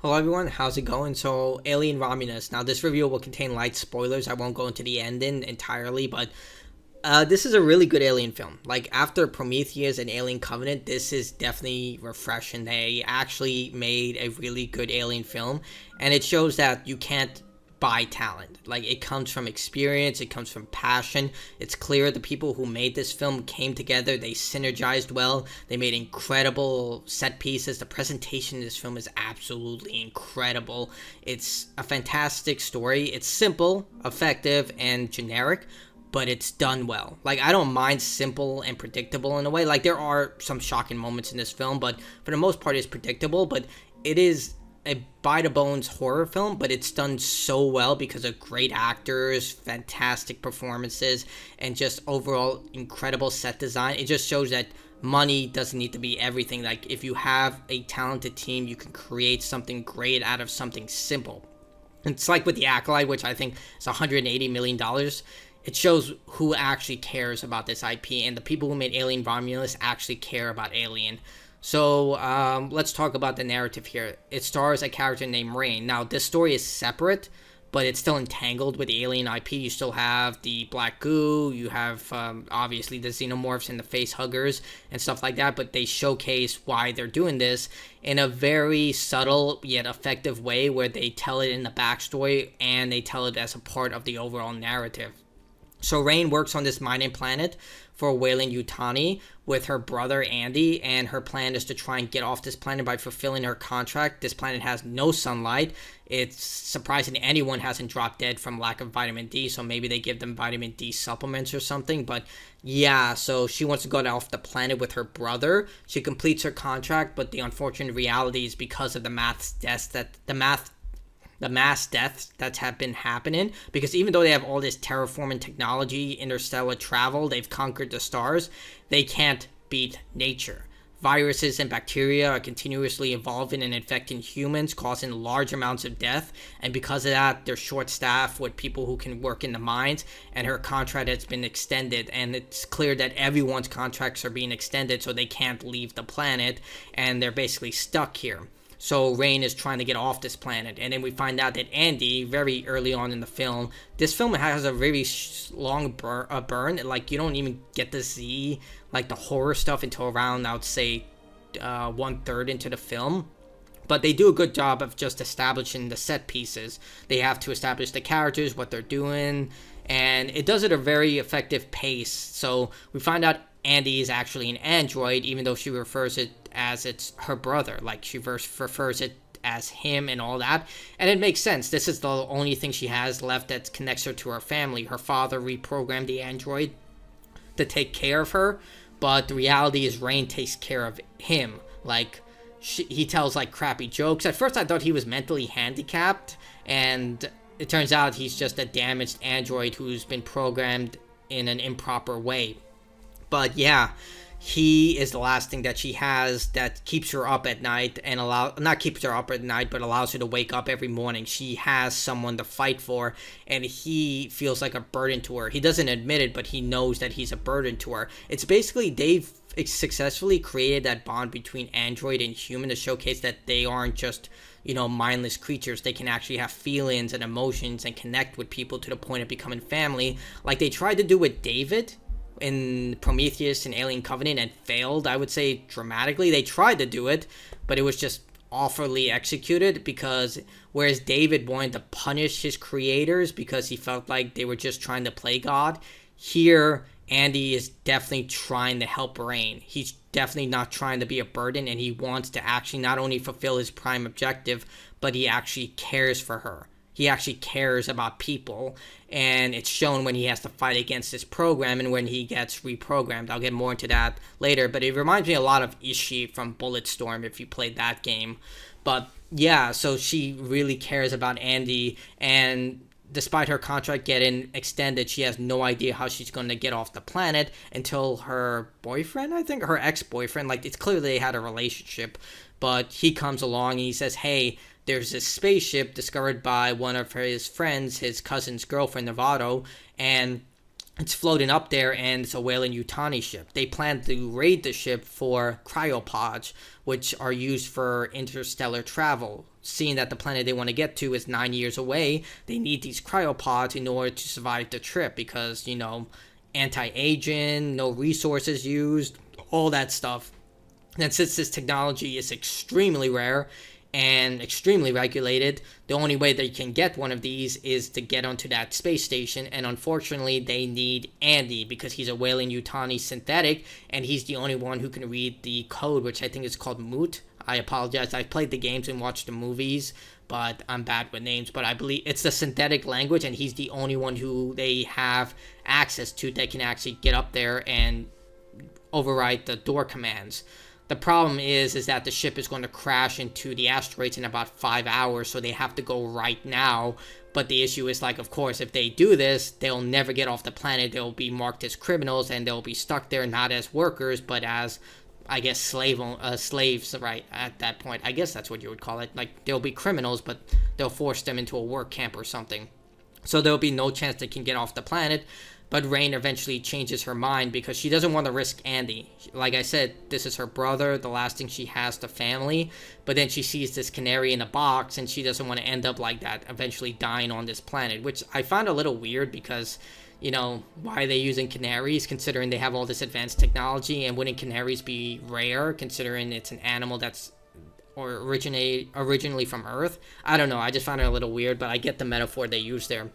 Hello everyone, how's it going? So, Alien Romulus. Now, this review will contain light spoilers. I won't go into the ending entirely, but this is a really good Alien film. Like, after Prometheus and Alien Covenant, this is definitely refreshing. They actually made a really good Alien film, and it shows that you can't buy talent. Like, it comes from experience, it comes from passion. It's clear the people who made this film came together, they synergized well, they made incredible set pieces. The presentation of this film is absolutely incredible. It's a fantastic story. It's simple, effective, and generic, but it's done well. Like, I don't mind simple and predictable in a way. Like, there are some shocking moments in this film, but for the most part it's predictable. But it is a by the bones horror film, but it's done so well because of great actors, fantastic performances, and just overall incredible set design. It just shows that money doesn't need to be everything. Like, if you have a talented team, you can create something great out of something simple. It's like with The Acolyte, which I think is $180 million. It shows who actually cares about this IP, and the people who made Alien Romulus actually care about Alien. So let's talk about the narrative here. It stars a character named Rain. Now, this story is separate, but it's still entangled with the Alien IP. You still have the black goo, you have obviously the xenomorphs and the face huggers and stuff like that, but they showcase why they're doing this in a very subtle yet effective way, where they tell it in the backstory and they tell it as a part of the overall narrative. So Rain works on this mining planet for Weyland-Yutani with her brother Andy, and her plan is to try and get off this planet by fulfilling her contract. This planet has no sunlight. It's surprising anyone hasn't dropped dead from lack of vitamin D, so maybe they give them vitamin D supplements or something. But yeah, so she wants to go off the planet with her brother. She completes her contract, but the unfortunate reality is because of the mass deaths that have been happening, because even though they have all this terraforming technology, interstellar travel, they've conquered the stars, they can't beat nature. Viruses and bacteria are continuously evolving and infecting humans, causing large amounts of death, and because of that, they're short-staffed with people who can work in the mines, and her contract has been extended, and it's clear that everyone's contracts are being extended, so they can't leave the planet, and they're basically stuck here. So Rain is trying to get off this planet, and then we find out that Andy, very early on in the film, this film has a very long burn. Like, you don't even get to see like the horror stuff until around, I would say, 1/3 into the film. But they do a good job of just establishing the set pieces. They have to establish the characters, what they're doing, and it does it at a very effective pace. So we find out Andy is actually an android, even though she refers it as it's her brother. Like, she refers it as him and all that. And it makes sense. This is the only thing she has left that connects her to her family. Her father reprogrammed the android to take care of her, but the reality is Rain takes care of him. Like, he tells like crappy jokes. At first I thought he was mentally handicapped, and it turns out he's just a damaged android who's been programmed in an improper way. But yeah, he is the last thing that she has that keeps her up at night, and not keeps her up at night, but allows her to wake up every morning. She has someone to fight for, and he feels like a burden to her. He doesn't admit it, but he knows that he's a burden to her. It's basically they've successfully created that bond between android and human to showcase that they aren't just, mindless creatures. They can actually have feelings and emotions and connect with people to the point of becoming family, like they tried to do with David in Prometheus and Alien Covenant and failed, I would say, dramatically. They tried to do it, but it was just awfully executed, because whereas David wanted to punish his creators because he felt like they were just trying to play God, here Andy is definitely trying to help Rain. He's definitely not trying to be a burden, and he wants to actually not only fulfill his prime objective, but he actually cares for her. He actually cares about people, and it's shown when he has to fight against this program and when he gets reprogrammed. I'll get more into that later, but it reminds me a lot of Ishii from Bulletstorm, if you played that game. But yeah, so she really cares about Andy, and despite her contract getting extended, she has no idea how she's going to get off the planet until her boyfriend, I think, her ex-boyfriend, like, it's clear they had a relationship, but he comes along and he says, hey, there's this spaceship discovered by one of his friends, his cousin's girlfriend, Novato, and it's floating up there, and it's a Weyland-Yutani ship. They plan to raid the ship for cryopods, which are used for interstellar travel. Seeing that the planet they want to get to is 9 years away, they need these cryopods in order to survive the trip because, anti-aging, no resources used, all that stuff. And since this technology is extremely rare and extremely regulated, the only way they can get one of these is to get onto that space station. And unfortunately, they need Andy because he's a Weyland-Yutani synthetic, and he's the only one who can read the code, which I think is called Moot. I apologize. I played the games and watched the movies, but I'm bad with names. But I believe it's the synthetic language, and he's the only one who they have access to that can actually get up there and override the door commands. The problem is that the ship is going to crash into the asteroids in about 5 hours, so they have to go right now. But the issue is, of course, if they do this, they'll never get off the planet. They'll be marked as criminals, and they'll be stuck there not as workers, but as, I guess, slaves, right, at that point. I guess that's what you would call it. They'll be criminals, but they'll force them into a work camp or something. So there'll be no chance they can get off the planet. But Rain eventually changes her mind because she doesn't want to risk Andy. Like I said, this is her brother, the last thing she has to family. But then she sees this canary in a box, and she doesn't want to end up like that, eventually dying on this planet. Which I found a little weird because, why are they using canaries considering they have all this advanced technology? And wouldn't canaries be rare considering it's an animal that's originally from Earth? I don't know. I just found it a little weird, but I get the metaphor they use there.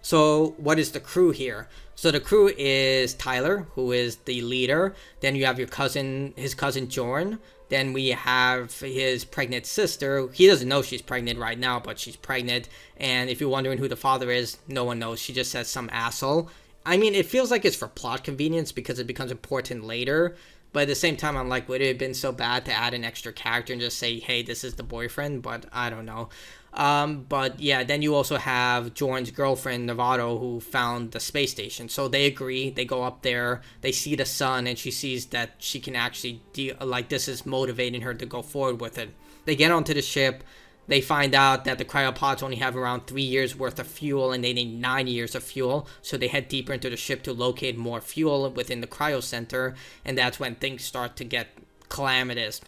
So what is the crew here? So the crew is Tyler, who is the leader. Then you have his cousin Jorn. Then we have his pregnant sister. He doesn't know she's pregnant right now, but she's pregnant. And if you're wondering who the father is, no one knows. She just says some asshole. I mean, it feels like it's for plot convenience because it becomes important later. But at the same time, I'm like, would it have been so bad to add an extra character and just say, hey, this is the boyfriend? But I don't know. But yeah, then you also have Jorn's girlfriend, Novato, who found the space station. So they agree. They go up there. They see the sun, and she sees that she can actually, this is motivating her to go forward with it. They get onto the ship. They find out that the cryopods only have around 3 years worth of fuel, and they need 9 years of fuel. So they head deeper into the ship to locate more fuel within the cryo center, and that's when things start to get calamitous.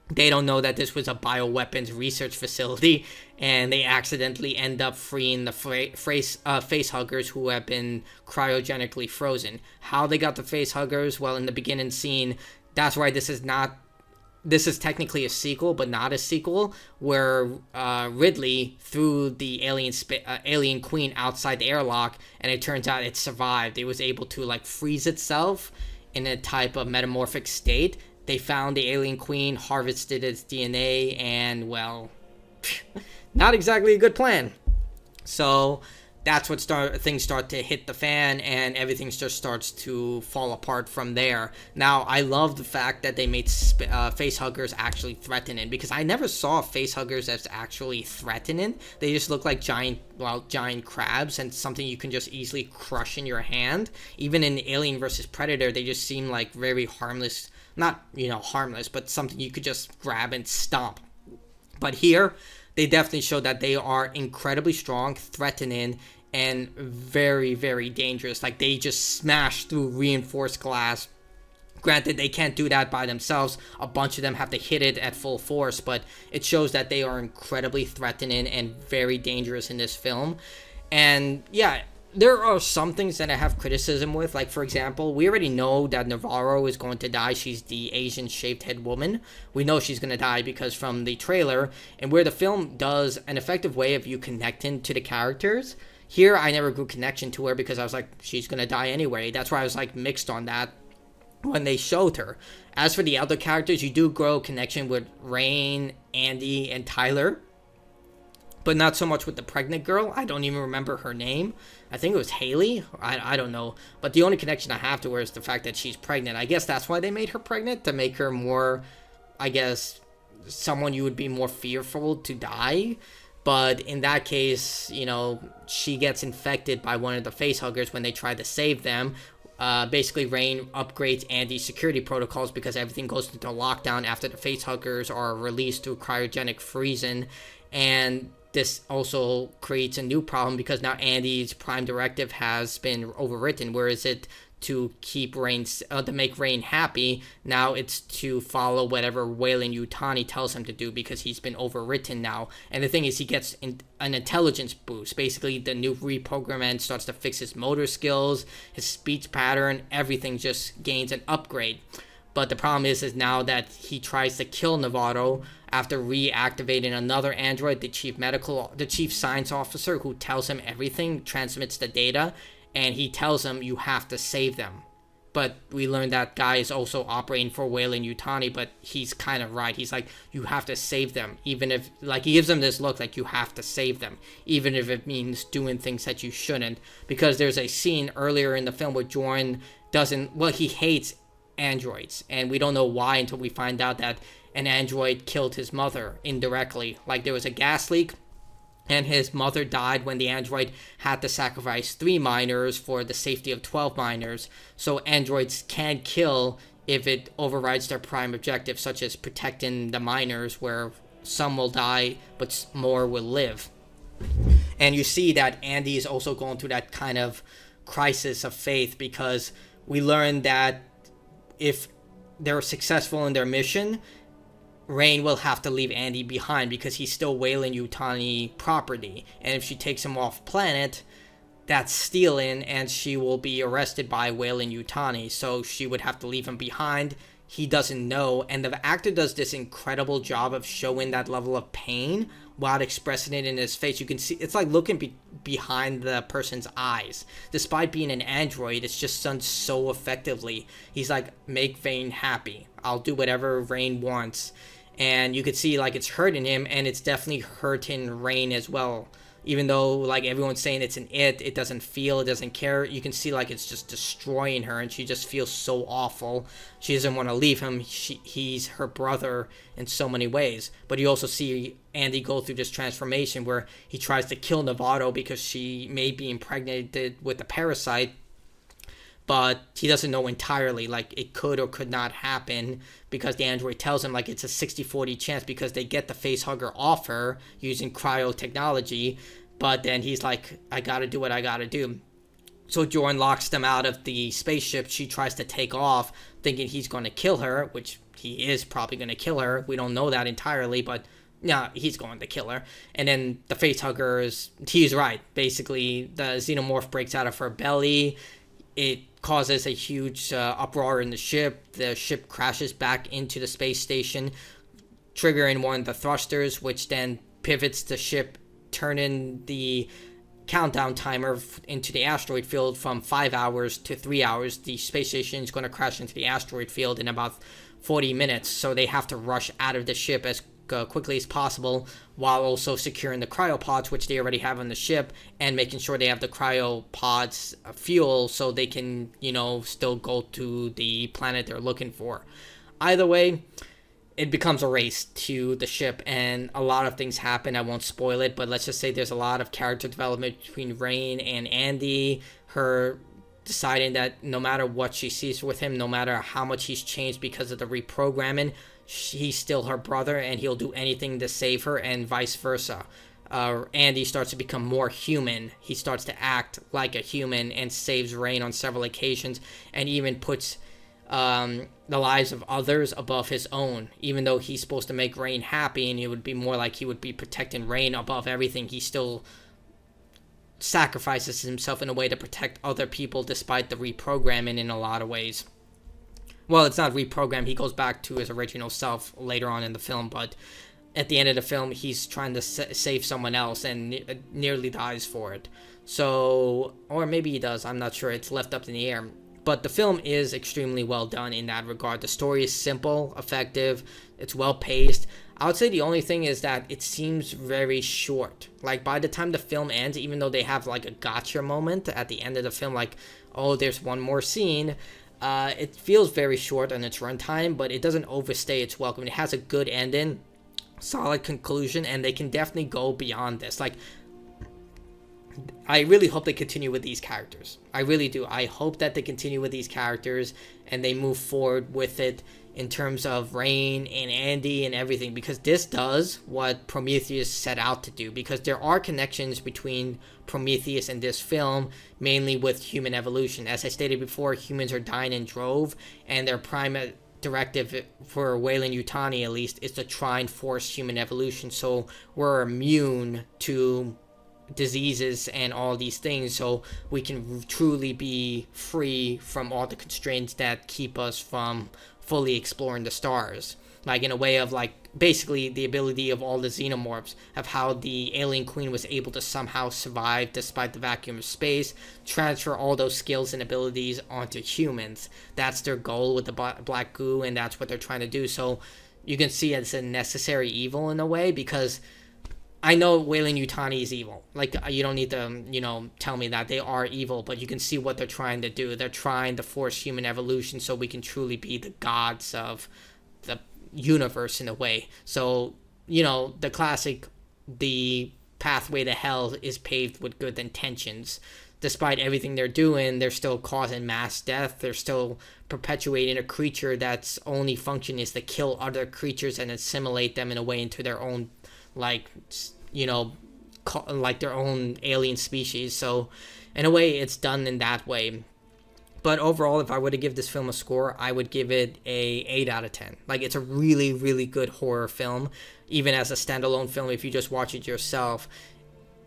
They don't know that this was a bioweapons research facility, and they accidentally end up freeing the face huggers who have been cryogenically frozen. How they got the face huggers? Well, in the beginning scene, that's why this is technically a sequel, but not a sequel, where Ridley threw the alien queen outside the airlock, and it turns out it survived. It was able to freeze itself in a type of metamorphic state. They found the alien queen, harvested its DNA, and, well, not exactly a good plan. So that's what things start to hit the fan, and everything just starts to fall apart from there. Now, I love the fact that they made facehuggers actually threatening, because I never saw facehuggers as actually threatening. They just look like giant crabs, and something you can just easily crush in your hand. Even in Alien vs. Predator, they just seem like very harmless. Not, harmless, but something you could just grab and stomp. But here, they definitely show that they are incredibly strong, threatening, and very, very dangerous. They just smash through reinforced glass. Granted, they can't do that by themselves. A bunch of them have to hit it at full force, but it shows that they are incredibly threatening and very dangerous in this film. And yeah, there are some things that I have criticism with. For example, we already know that Navarro is going to die. She's the Asian shaved head woman. We know she's going to die because from the trailer, and where the film does an effective way of you connecting to the characters. Here, I never grew connection to her because I was like, she's going to die anyway. That's why I was mixed on that when they showed her. As for the other characters, you do grow connection with Rain, Andy, and Tyler. But not so much with the pregnant girl. I don't even remember her name. I think it was Haley. I don't know. But the only connection I have to her is the fact that she's pregnant. I guess that's why they made her pregnant, to make her more, someone you would be more fearful to die. But in that case, she gets infected by one of the facehuggers when they try to save them. Basically, Rain upgrades Andy's security protocols because everything goes into lockdown after the facehuggers are released through cryogenic freezing. And this also creates a new problem because now Andy's prime directive has been overwritten. Whereas it to keep Rain, to make Rain happy, now it's to follow whatever Weyland Yutani tells him to do because he's been overwritten now. And the thing is, he gets an intelligence boost. Basically, the new reprogramming starts to fix his motor skills, his speech pattern, everything just gains an upgrade. But the problem is now that he tries to kill Novato after reactivating another android, the chief science officer, who tells him everything, transmits the data, and he tells him you have to save them. But we learned that guy is also operating for Weyland Yutani, but he's kind of right. He's like, you have to save them, even if, like, he gives him this look like you have to save them, even if it means doing things that you shouldn't. Because there's a scene earlier in the film where Jorn he hates androids, and we don't know why until we find out that an android killed his mother indirectly. Like, there was a gas leak, and his mother died when the android had to sacrifice 3 miners for the safety of 12 miners. So androids can kill if it overrides their prime objective, such as protecting the miners, where some will die, but more will live. And you see that Andy is also going through that kind of crisis of faith, because we learned that if they're successful in their mission, Rain will have to leave Andy behind because he's still Weyland Yutani property. And if she takes him off planet, that's stealing, and she will be arrested by Weyland Yutani. So she would have to leave him behind. He doesn't know. And the actor does this incredible job of showing that level of pain without expressing it in his face. You can see it's like looking behind the person's eyes. Despite being an android, it's just done so effectively. He's like, make Rain happy. I'll do whatever Rain wants. And you could see, like, it's hurting him, and it's definitely hurting Rain as well. Even though, like, everyone's saying it's it doesn't feel, it doesn't care. You can see, like, it's just destroying her, and she just feels so awful. She doesn't want to leave him. He's her brother in so many ways. But you also see Andy go through this transformation where he tries to kill Novato because she may be impregnated with the parasite. But he doesn't know entirely, like, it could or could not happen, because the android tells him, like, it's a 60-40 chance because they get the facehugger off her using cryo technology. But then he's like, I gotta do what I gotta do. So Jorn locks them out of the spaceship. She tries to take off, thinking he's going to kill her, which he is probably going to kill her. We don't know that entirely, but yeah, he's going to kill her. And then the facehugger he's right. Basically, the xenomorph breaks out of her belly. It causes a huge uproar in the ship. The ship crashes back into the space station, triggering one of the thrusters, which then pivots the ship, turning the countdown timer into the asteroid field from 5 hours to 3 hours. The space station is going to crash into the asteroid field in about 40 minutes, so they have to rush out of the ship as quickly as possible, while also securing the cryopods, which they already have on the ship, and making sure they have the cryopods fuel so they can, still go to the planet they're looking for. Either way, it becomes a race to the ship, and a lot of things happen. I won't spoil it, but let's just say there's a lot of character development between Rain and Andy. Her deciding that no matter what she sees with him, no matter how much he's changed because of the reprogramming, he's still her brother, and he'll do anything to save her, and vice versa. Andy starts to become more human. He starts to act like a human and saves Rain on several occasions, and even puts the lives of others above his own. Even though he's supposed to make Rain happy, and it would be more like he would be protecting Rain above everything, he still sacrifices himself in a way to protect other people despite the reprogramming in a lot of ways. Well, it's not reprogrammed. He goes back to his original self later on in the film, but at the end of the film, he's trying to save someone else and nearly dies for it. So, or maybe he does. I'm not sure. It's left up in the air. But the film is extremely well done in that regard. The story is simple, effective. It's well paced. I would say the only thing is that it seems very short. Like, by the time the film ends, even though they have like a gotcha moment at the end of the film, like, oh, there's one more scene, it feels very short on its runtime, but it doesn't overstay its welcome. It has a good ending, solid conclusion, and they can definitely go beyond this. Like, I really hope they continue with these characters. I really do. I hope that they continue with these characters and they move forward with it in terms of Rain and Andy and everything, because this does what Prometheus set out to do, because there are connections between Prometheus and this film, mainly with human evolution. As I stated before, humans are dying in drove, and their prime directive for Weyland-Yutani at least is to try and force human evolution, so we're immune to diseases and all these things, so we can truly be free from all the constraints that keep us from fully exploring the stars. Like, in a way of, like, basically the ability of all the xenomorphs, of how the alien queen was able to somehow survive despite the vacuum of space, transfer all those skills and abilities onto humans. That's their goal with the black goo, and that's what they're trying to do. So you can see it's a necessary evil in a way, because I know Weyland-Yutani is evil. Like, you don't need to, tell me that they are evil, but you can see what they're trying to do. They're trying to force human evolution so we can truly be the gods of the universe in a way. So, the classic, the pathway to hell is paved with good intentions. Despite everything they're doing, they're still causing mass death. They're still perpetuating a creature that's only function is to kill other creatures and assimilate them in a way into their own, like their own alien species. So in a way, it's done in that way. But overall, if I were to give this film a score, I would give it a 8 out of 10. Like, it's a really, really good horror film, even as a standalone film if you just watch it yourself.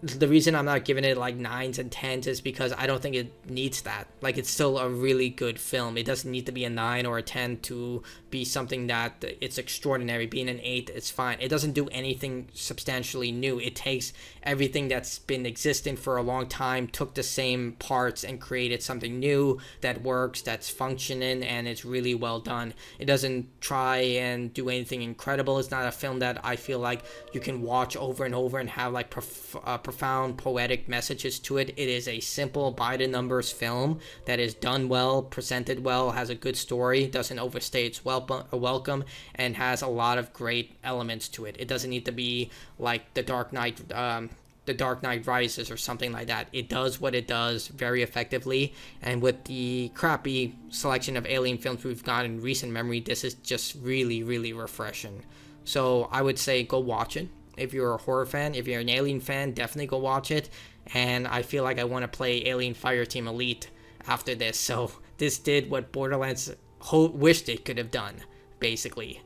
The reason I'm not giving it like 9s and 10s is because I don't think it needs that. Like, it's still a really good film. It doesn't need to be a 9 or a 10 to be something that it's extraordinary. Being an 8, it's fine. It doesn't do anything substantially new. It takes everything that's been existing for a long time, took the same parts and created something new that works, that's functioning, and it's really well done. It doesn't try and do anything incredible. It's not a film that I feel like you can watch over and over and have like profound poetic messages to it. It is a simple by the numbers film that is done well, presented well, has a good story, doesn't overstay its welcome, and has a lot of great elements to it. It doesn't need to be like The Dark Knight Rises or something like that. It does what it does very effectively, and with the crappy selection of alien films we've got in recent memory, this is just really, really refreshing. So I would say go watch it. If you're a horror fan, if you're an Alien fan, definitely go watch it. And I feel like I want to play Alien Fireteam Elite after this. So this did what Borderlands wished it could have done, basically.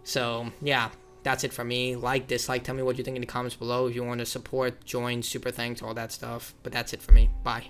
So yeah, that's it for me. Like, dislike, tell me what you think in the comments below. If you want to support, join, super thanks, all that stuff. But that's it for me. Bye.